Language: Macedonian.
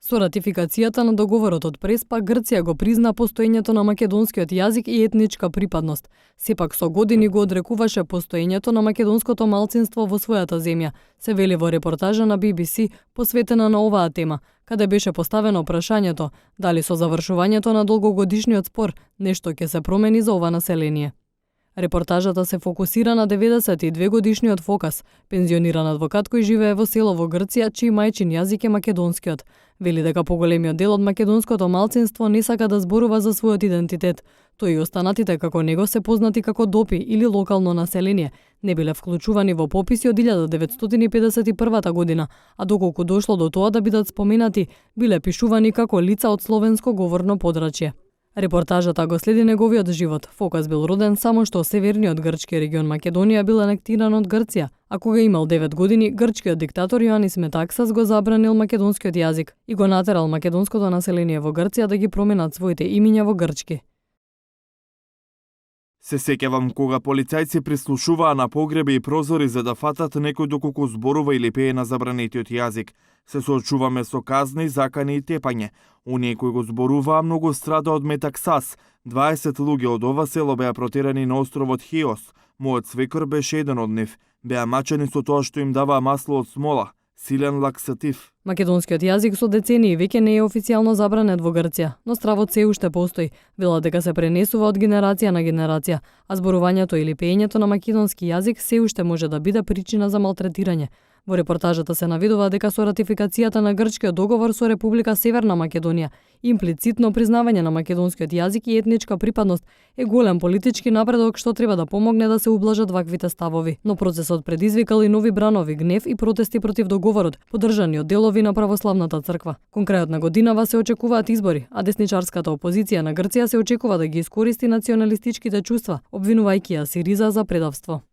Со ратификацијата на договорот од Преспа, Грција го призна постоењето на македонскиот јазик и етничка припадност. Сепак со години го одрекуваше постоењето на македонското малцинство во својата земја, се вели во репортажа на BBC посветена на оваа тема, каде беше поставено прашањето дали со завршувањето на долгогодишниот спор нешто ќе се промени за ова население. Репортажата се фокусира на 92 годишниот Фокас, пензиониран адвокат кој живее во село во Грција, чиј мајчин јазик е македонскиот. Вели дека поголемиот дел од македонското малцинство не сака да зборува за својот идентитет. Тој и останатите како него се познати како допи или локално население, не биле вклучувани во пописи од 1951 година, а доколку дошло до тоа да бидат споменати, биле пишувани како лица од словенско говорно подрачје. Репортажата го следи неговиот живот. Фокас бил роден само што северниот грчки регион Македонија бил анектиран од Грција, а кога имал 9 години, грчкиот диктатор Јоанис Метаксас го забранил македонскиот јазик и го натерал македонското население во Грција да ги променат своите имиња во грчки. Се сеќавам кога полицајци прислушуваа на погреби и прозори за да фатат некој доколку зборува или пее на забранетиот јазик. Се соочуваме со казни, закани и тепање. Оние кои го зборуваа многу страда од метаксас. 20 луѓе од ова село беа протерани на островот Хиос. Мојот свекор беше еден од нив. Беа мачени со тоа што им даваа масло од смола. Силен лаксатив. Македонскиот јазик со децении веќе не е официјално забранет во Грција, но стравот се уште постои. Велат дека се пренесува од генерација на генерација, а зборувањето или пеењето на македонски јазик се уште може да биде причина за малтретирање. Во репортажата се наведува дека со ратификацијата на грчкиот договор со Република Северна Македонија, имплицитно признавање на македонскиот јазик и етничка припадност е голем политички напредок што треба да помогне да се ублажат ваквите ставови. Но процесот предизвикал и нови бранови, гнев и протести против договорот, поддржани од делови на православната црква. Кон крајот на годинава се очекуваат избори, а десничарската опозиција на Грција се очекува да ги искористи националистичките чувства, обвинувајќи ја Сириза за предавство.